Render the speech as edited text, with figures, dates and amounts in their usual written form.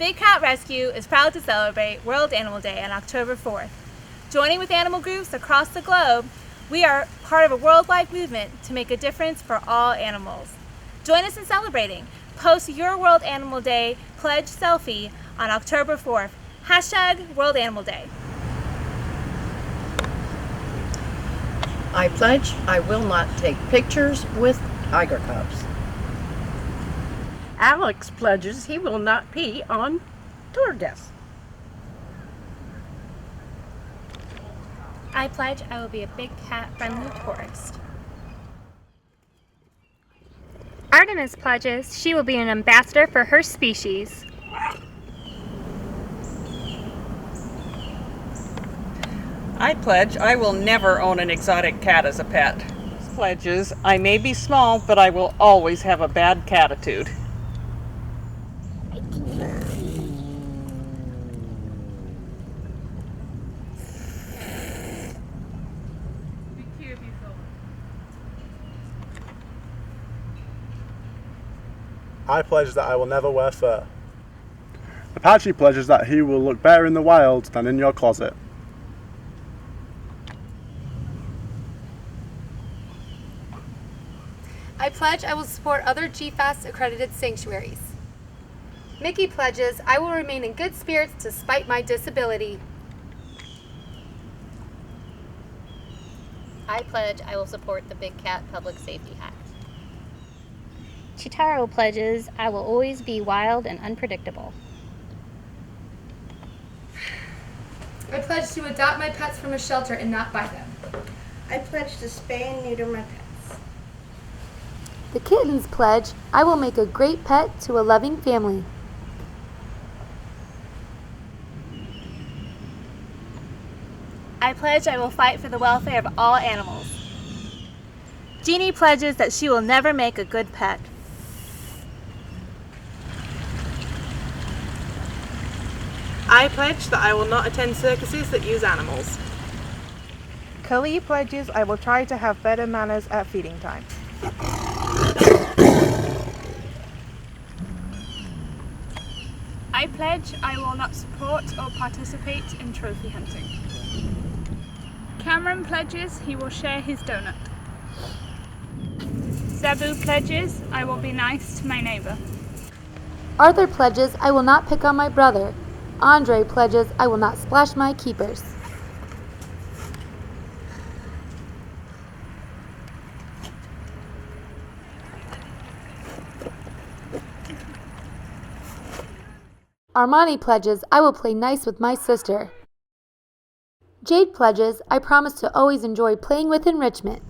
Big Cat Rescue is proud to celebrate World Animal Day on October 4th. Joining with animal groups across the globe, we are part of a worldwide movement to make a difference for all animals. Join us in celebrating. Post your World Animal Day pledge selfie on October 4th. Hashtag World Animal Day. I pledge I will not take pictures with tiger cubs. Alex pledges he will not pee on tour guests. I pledge I will be a big cat-friendly tourist. Artemis pledges she will be an ambassador for her species. I pledge I will never own an exotic cat as a pet. Pledges I may be small, but I will always have a bad catitude. I pledge that I will never wear fur. Apache pledges that he will look better in the wild than in your closet. I pledge I will support other GFAST accredited sanctuaries. Mickey pledges I will remain in good spirits despite my disability. I pledge I will support the Big Cat Public Safety Act. Chitaro pledges I will always be wild and unpredictable. I pledge to adopt my pets from a shelter and not buy them. I pledge to spay and neuter my pets. The kittens pledge I will make a great pet to a loving family. I pledge I will fight for the welfare of all animals. Jeannie pledges that she will never make a good pet. I pledge that I will not attend circuses that use animals. Khalid pledges I will try to have better manners at feeding time. I pledge I will not support or participate in trophy hunting. Cameron pledges he will share his donut. Zebu pledges I will be nice to my neighbor. Arthur pledges I will not pick on my brother. Andre pledges I will not splash my keepers. Armani pledges I will play nice with my sister. Jade pledges I promise to always enjoy playing with enrichment.